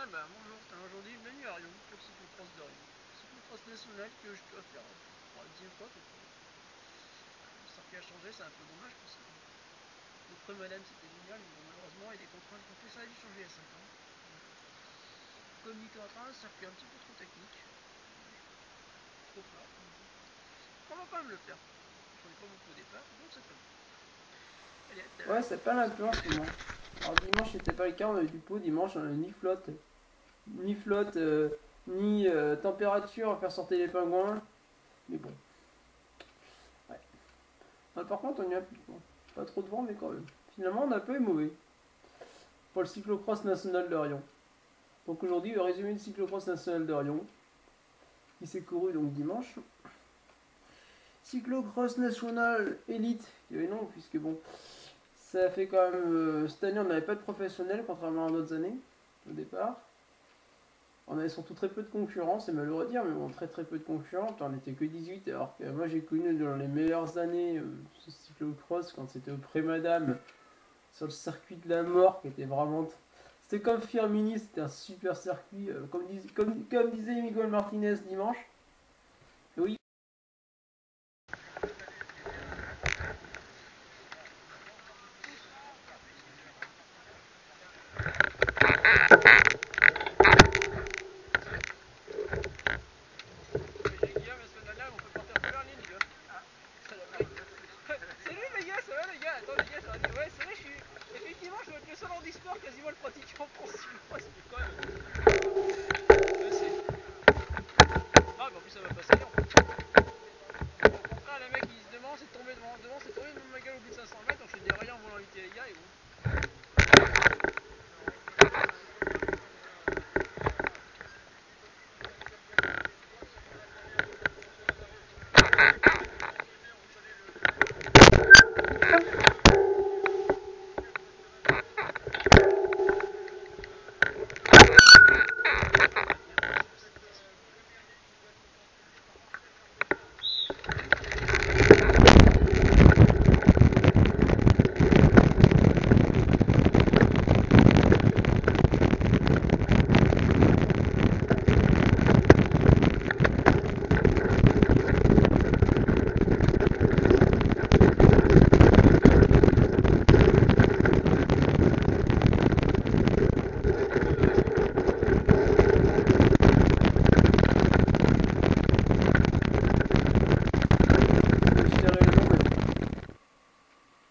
Ah bah bonjour, aujourd'hui menu à Rion, pour le cyclocross de Rion. Cyclocross national que je dois faire pour la 10e fois. Le circuit a changé, c'est un peu dommage parce que le pré-madame c'était génial, mais bon, malheureusement il est contraint de compter, ça a dû changer il y a 5 ans. Comme dit Quentin, un circuit un petit peu trop technique, trop plat. On va quand même le faire. J'en ai pas beaucoup au départ, donc c'est très bon. Allez, à tout à Ouais, l'heure. c'est pas un peu en ce moment. Alors dimanche c'était pas le cas, on a eu du pot, dimanche on a ni flotte, ni température à faire sortir les pingouins. Mais bon. Ouais. Ah, par contre on y a plus. Bon. Pas trop de vent mais quand même. Finalement on a pas eu mauvais. Pour le cyclocross national de Rion. Donc aujourd'hui le résumé du cyclocross national de Rion. Qui s'est couru donc dimanche. Cyclocross national élite. Il y avait non puisque bon. Ça fait quand même. Cette année on n'avait pas de professionnels contrairement à d'autres années. Au départ. On avait surtout très peu de concurrents, c'est malheureux à dire, mais bon, très très peu de concurrents. On n'était que 18, alors que moi j'ai connu dans les meilleures années ce cyclocross quand c'était au Pré-Madame, sur le circuit de la mort, qui était vraiment. C'était comme Firmini, c'était un super circuit, comme disait Miguel Martinez dimanche. Oui. J'ai Guillaume la semaine dernière, on peut partir plus en ligne, les gars. Salut les gars, ça va les gars? Attends les gars, j'ai dit, ouais, c'est vrai, effectivement, je dois être le seul handisport quasiment le pratiquant en France. C'est quand même. Ouais, ah, bah en plus ça va passer bien. Au contraire, le mec il se demande, c'est tombé devant, c'est tombé devant ma gueule au bout de 500 mètres, donc je dis rien en voulant éviter les gars, et bon.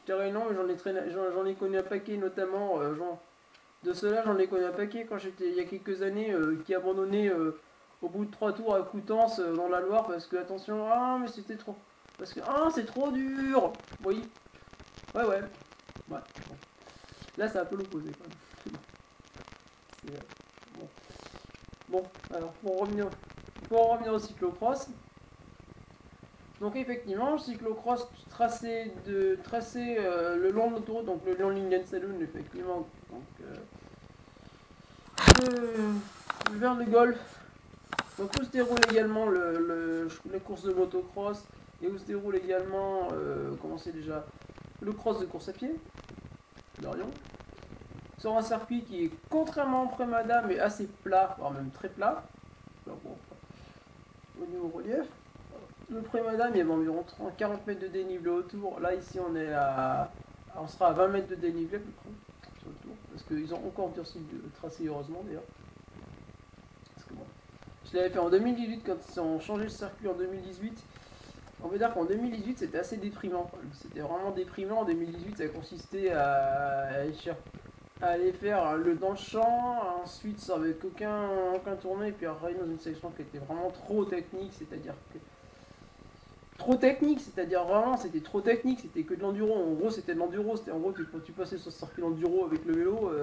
Je dirais non, mais j'en ai connu un paquet, notamment, de ceux-là, j'en ai connu un paquet quand j'étais il y a quelques années, qui abandonnaient au bout de 3 tours à Coutances dans la Loire parce que, attention, ah, mais c'était trop. Parce que, ah, c'est trop dur. Oui, ouais, ouais. Ouais, bon. Là, c'est un peu l'opposé quand même. C'est, bon. Bon, alors, pour en revenir au cyclocross. Donc, effectivement, le cyclocross tracé le long de l'autoroute, donc le long de l'Indian Saloon, effectivement. Donc, vers le golf. Donc où se déroule également la course de motocross et où se déroule également, comment c'est déjà, le cross de course à pied, d'Orion. Sur un circuit qui est, contrairement au Pré-Madame, est assez plat, voire même très plat. Alors, bon, au niveau relief. Le Pré-Madame, il y avait environ 40 mètres de dénivelé autour. Là, ici, on sera à 20 mètres de dénivelé à peu près sur le tour. Parce qu'ils ont encore durci le tracé, heureusement d'ailleurs. Parce que bon, je l'avais fait en 2018 quand ils ont changé le circuit en 2018. On peut dire qu'en 2018 c'était assez déprimant. C'était vraiment déprimant. En 2018 ça consistait à aller faire le dans le champ, ensuite ça avait aucun tournée, et puis arriver dans une section qui était vraiment trop technique, c'est-à-dire que. Trop technique, c'est-à-dire vraiment c'était trop technique, c'était que de l'enduro. En gros c'était de l'enduro, c'était en gros tu passais sur ce circuit d'enduro avec le vélo.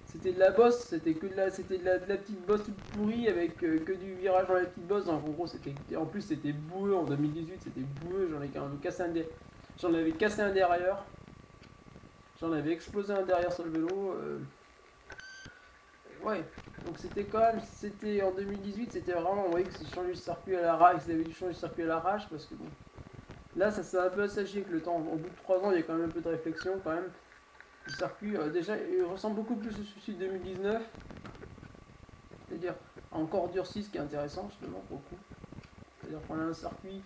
C'était de la bosse, c'était de la petite bosse toute pourrie avec que du virage dans la petite bosse. Donc en gros, en plus c'était boueux en 2018, c'était boueux. J'en avais cassé un derrière, j'en avais explosé un derrière sur le vélo. Ouais, donc c'était en 2018, c'était vraiment, on voyait que c'est changé le circuit à l'arrache, ils avaient dû changer le circuit à l'arrache parce que bon, là ça s'est un peu assagi avec le temps. Au bout de 3 ans, il y a quand même un peu de réflexion quand même. Le circuit, déjà, il ressemble beaucoup plus au celui de 2019. c'est-à-dire encore durci, ce qui est intéressant justement pour le coup. C'est-à-dire qu'on a un circuit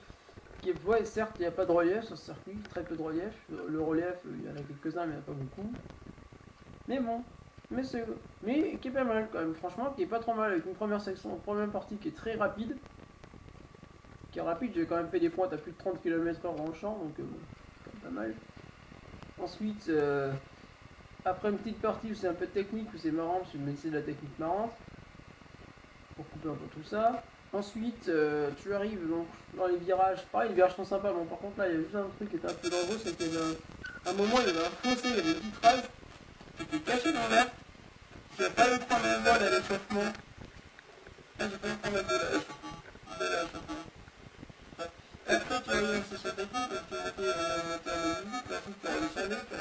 qui est, ouais, certes, il n'y a pas de relief sur ce circuit, très peu de relief. Le relief, il y en a quelques-uns, mais il n'y en a pas beaucoup. Mais bon, mais qui est pas mal quand même, franchement, qui est pas trop mal, avec une première section, une première partie qui est très rapide. Qui est rapide, j'ai quand même fait des pointes à plus de 30 km/h dans le champ, donc bon, c'est quand même pas mal. Ensuite, après une petite partie où c'est un peu technique, où c'est marrant, parce que c'est de la technique marrante, pour couper un peu tout ça. Ensuite, tu arrives donc dans les virages, pareil, les virages sont sympas, bon par contre là, il y a juste un truc qui était un peu dangereux, c'est qu'il y avait un moment, il y avait un fossé, il y avait une vitrage qui était caché dans l'air. J'ai failli prendre le vol à l'échauffement. Là, j'ai failli prendre le vol à l'échauffement. Après, tu as eu un social technique, tu as été un moteur de musique, la suite, tu as réussi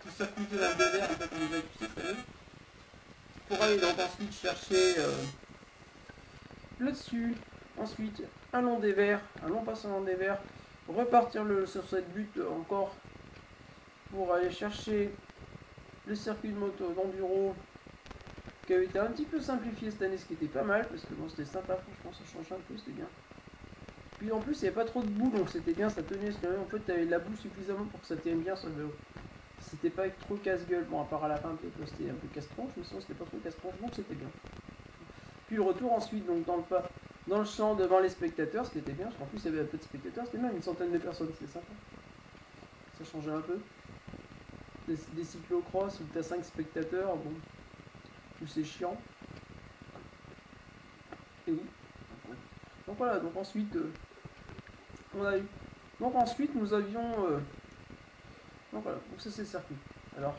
tout circuité dans le délire, en fait, on nous a poussé, ça y est. Pour aller donc ensuite chercher le dessus, ensuite un long dévers, un long passant long dévers, repartir sur cette butte encore pour aller chercher le circuit de moto d'enduro qui avait été un petit peu simplifié cette année, ce qui était pas mal parce que bon, c'était sympa, franchement, ça changeait un peu, c'était bien. Puis en plus, il n'y avait pas trop de boue, donc c'était bien, ça tenait. En fait, tu avais de la boue suffisamment pour que ça tienne bien sur le vélo. C'était pas trop casse-gueule, bon, à part à la fin, peut-être c'était un peu casse-tronche, mais sinon c'était pas trop casse-tronche, donc c'était bien. Puis le retour ensuite, donc dans le champ devant les spectateurs, ce qui était bien, parce qu'en plus il y avait un peu de spectateurs, c'était même une centaine de personnes, c'était sympa. Ça changeait un peu. Des cyclocross où tu as 5 spectateurs, bon, où c'est chiant. Et oui. Donc voilà, donc ensuite, on a eu. Donc ensuite, nous avions. Donc voilà, donc ça c'est le circuit. Alors,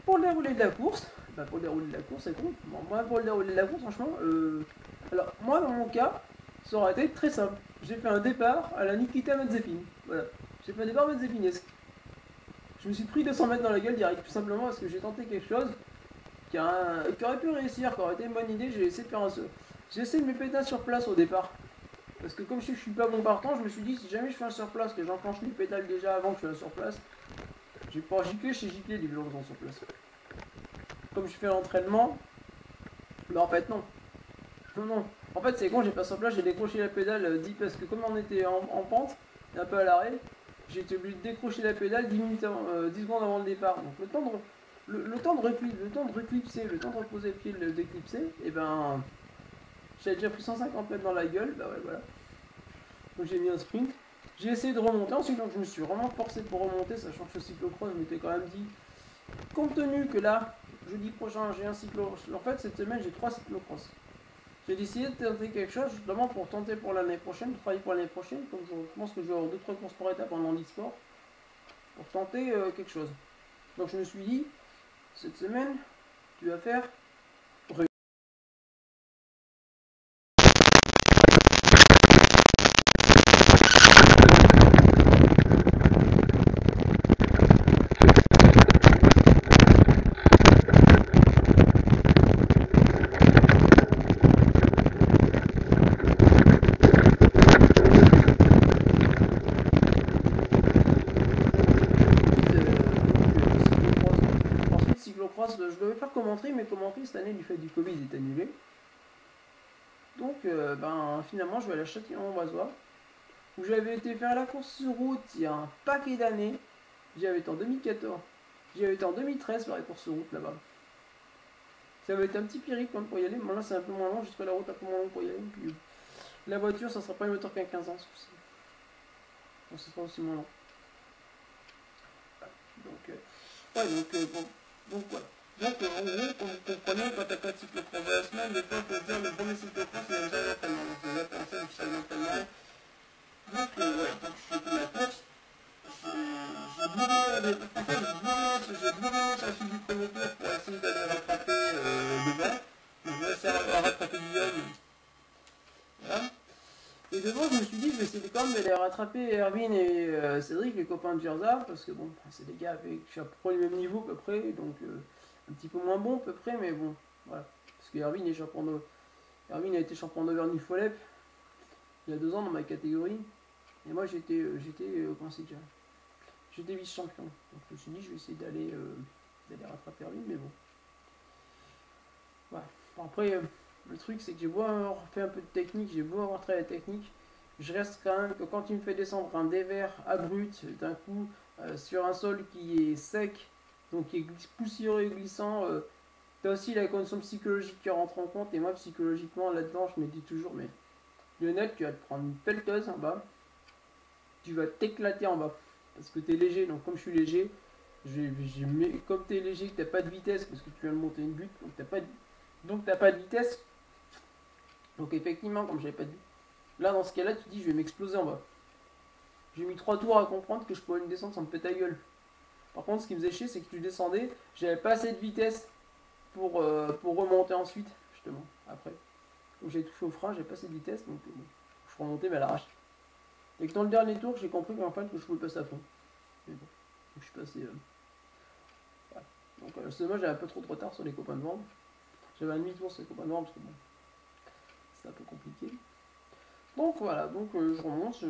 pour le déroulé de la course, pour le déroulé de la course, c'est con. Bon, moi, pour le déroulé de la course, franchement, alors, moi, dans mon cas, ça aurait été très simple. J'ai fait un départ à la Nikita Mazepin. Voilà. J'ai fait un départ mazepinesque. Je me suis pris 200 mètres dans la gueule direct, tout simplement parce que j'ai tenté quelque chose qui aurait pu réussir, qui aurait été une bonne idée. J'ai essayé de faire un saut. J'ai essayé de me péter sur place au départ. Parce que comme je suis pas bon partant, je me suis dit, si jamais je fais un surplace, que j'enclenche les pédales déjà avant que je fasse un surplace, j'ai pas giclé chez giclé des vélos en surplace. Comme je fais l'entraînement, mais en fait non. Non. En fait c'est con, j'ai pas sur place, j'ai décroché la pédale parce que comme on était en pente, et un peu à l'arrêt, j'ai été obligé de décrocher la pédale 10 secondes avant le départ. Donc le temps de reclipser, le temps de reposer le pied, le déclipser, et ben j'avais déjà pris 150 mètres dans la gueule, bah ouais voilà. Donc j'ai mis un sprint. J'ai essayé de remonter, ensuite donc, je me suis vraiment forcé pour remonter, sachant que ce cyclocross, je m'étais quand même dit, compte tenu que là, jeudi prochain, j'ai un cyclocross. En fait, cette semaine, j'ai 3 cyclocross. J'ai décidé de tenter quelque chose, justement pour tenter pour l'année prochaine, pour travailler pour l'année prochaine, comme je pense que je vais avoir 2-3 courses par étape en handisport, pour tenter quelque chose. Donc je me suis dit, cette semaine, tu vas faire je devais faire commenterie, mais commenterie cette année du fait du Covid est annulé. Donc finalement je vais aller à Châtillon-en-Bazois, où j'avais été faire la course sur route il y a un paquet d'années. J'y avais été en 2014, j'y avais été en 2013 faire la course sur route là-bas. Ça avait été un petit périple pour y aller, mais là c'est un peu moins long, j'ai trouvé la route un peu moins longue pour y aller. Puis, la voiture ça sera pas une moteur qu'à 15 ans, ce coup-ci. Donc ça sera aussi moins long. Donc voilà. Donc en gros, comme vous comprenez, quand t'as pas de cyclocross de la semaine, des fois il faut se dire le premier cyclocross c'est déjà l'entraînement. Donc déjà pour ça, je suis à l'entraînement. Donc donc je fais la course. J'ai bourré sur la suite du premier tour pour essayer d'aller rattraper devant. Donc je vais essayer de rattraper Guillaume. Voilà. Et devant, je me suis dit, je vais essayer quand même d'aller rattraper Erwin et Cédric, les copains de Gerza, parce que bon, c'est des gars avec je suis à peu près le même niveau à peu près, donc un petit peu moins bon à peu près, mais bon, voilà. Parce que Erwin est champion de... Erwin a été champion d'Auvergne-Folep il y a 2 ans dans ma catégorie, et moi j'étais comment c'est déjà, j'étais vice-champion. Donc je me suis dit, je vais essayer d'aller rattraper Erwin, mais bon. Voilà. Bon, après, le truc c'est que j'ai beau avoir fait un peu de technique, j'ai beau avoir travaillé la technique, je reste quand même que quand tu me fais descendre un dévers abrupt d'un coup sur un sol qui est sec, donc qui est poussiéreux et glissant, t'as aussi la condition psychologique qui rentre en compte. Et moi, psychologiquement, là-dedans, je me dis toujours, mais Lionel, tu vas te prendre une pelleteuse en bas, tu vas t'éclater en bas. Parce que t'es léger, donc comme je suis léger, comme t'es léger, que t'as pas de vitesse, parce que tu viens de monter une butte, donc t'as pas de vitesse. Donc effectivement, comme j'avais pas de vitesse, là, dans ce cas-là, tu te dis, je vais m'exploser en bas. J'ai mis 3 tours à comprendre que je pouvais une descendre sans me péter la gueule. Par contre, ce qui me faisait chier, c'est que tu descendais, j'avais pas assez de vitesse pour remonter ensuite, justement, après. Comme j'ai touché au frein, j'ai pas assez de vitesse, donc bon, je remontais mais à l'arrache. Et que dans le dernier tour, j'ai compris qu'en fait, que je pouvais passer à fond. Mais bon, donc je suis passé... voilà. Donc seulement, j'avais un peu trop de retard sur les copains de vente. J'avais un demi-tour sur les copains de vente, parce que bon, c'est un peu compliqué. Donc voilà, donc je remonte.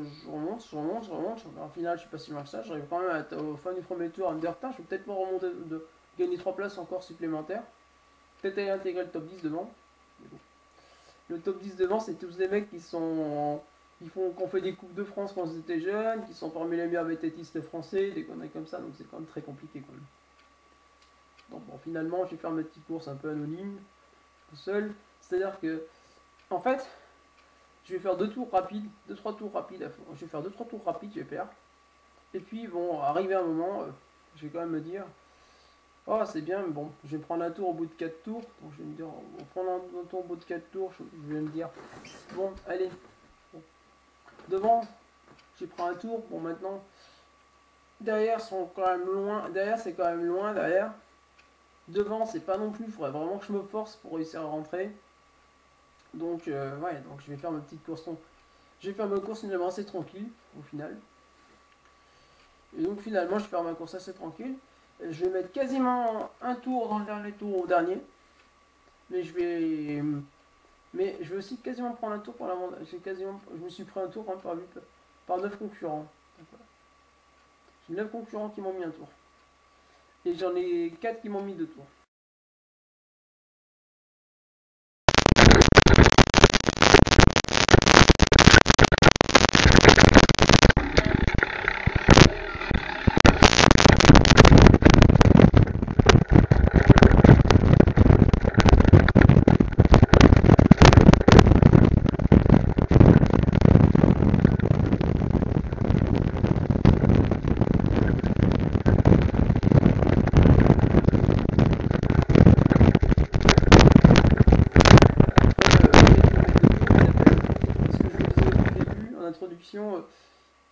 En final, je suis pas si loin que ça. J'arrive quand même au fin du premier tour à me dire, putain, je vais peut-être pas remonter, gagner 3 places encore supplémentaires. Peut-être aller intégrer le top 10 devant. Mais bon. Le top 10 devant, c'est tous des mecs qui ont fait des Coupes de France quand ils étaient jeunes, qui sont parmi les meilleurs vététistes français, des conneries comme ça, donc c'est quand même très compliqué quand même. Donc bon, finalement, je vais faire mes petites courses un peu anonymes, tout seul. C'est-à-dire que, en fait, je vais faire 2 tours rapides, 2-3 tours rapides. Je vais faire 2-3 tours rapides, je vais faire. Et puis, bon, arrivé un moment, je vais quand même me dire, oh, c'est bien, mais bon, je vais prendre un tour au bout de 4 tours. Donc, je vais me dire, en prenant un tour au bout de 4 tours, je vais me dire, bon, allez, bon. Devant, j'ai pris un tour. Bon, maintenant, derrière, sont quand même loin. Derrière, c'est quand même loin, derrière. Devant, c'est pas non plus. Il faudrait vraiment que je me force pour réussir à rentrer. Donc, ouais, donc je vais faire ma petite course. Je vais faire ma course finalement assez tranquille, au final. Et donc, finalement, je vais faire ma course assez tranquille. Je vais mettre quasiment un tour dans le dernier tour au dernier. Mais je vais aussi quasiment prendre un tour pour l'avant. Je me suis pris un tour hein, par 9 concurrents. J'ai 9 concurrents qui m'ont mis un tour. Et j'en ai 4 qui m'ont mis 2 tours.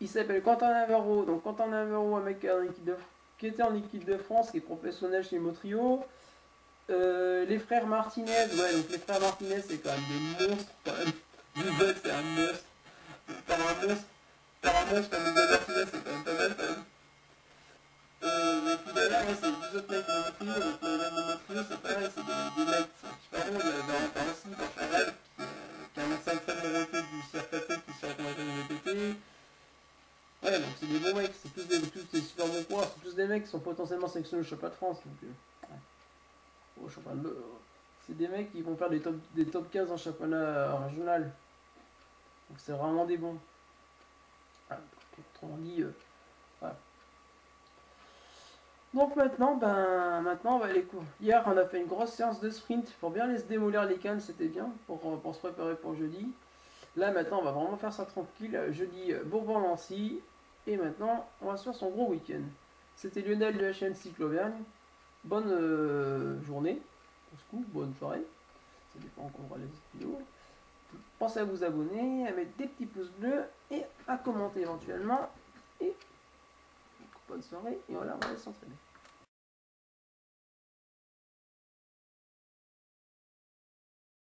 Il s'appelle Quentin Navarro. Donc Quentin Navarro, un mec qui était en équipe de France, qui est professionnel chez Motrio. Les frères Martinez, ouais, donc les frères Martinez, c'est quand même des monstres quand même. Nubel, c'est un monstre. Par un monstre comme Nubel Martinez, c'est quand même pas mal quand même. Et puis derrière, c'est 2 autres mecs de Motrio. Donc les mecs de Motrio, c'est pareil, c'est des mecs qui sont super bons. Il y a Valentin aussi, dans Chaval, qui a un 5 très bon recul du CRPC qui sort en de VTT. Ouais, donc c'est des bons mecs, c'est tous des super bons coureurs, c'est tous des mecs qui sont potentiellement sélectionnés au championnat de France. Donc, ouais. Au championnat c'est des mecs qui vont faire des top 15 en championnat régional. Donc c'est vraiment des bons. Voilà, donc, autrement dit, voilà. Donc maintenant, on va aller courir. Hier, on a fait une grosse séance de sprint pour bien se démolir les cannes, c'était bien, pour se préparer pour jeudi. Là, maintenant, on va vraiment faire ça tranquille. Jeudi, Bourbon-Lancy. Et maintenant, on va se faire son gros week-end. C'était Lionel de la chaîne Cycle Auvergne. Bonne journée. Bonne soirée. Ça dépend quand on voit les vidéos. Pensez à vous abonner, à mettre des petits pouces bleus et à commenter éventuellement. Et bonne soirée. Et voilà, on va aller s'entraîner.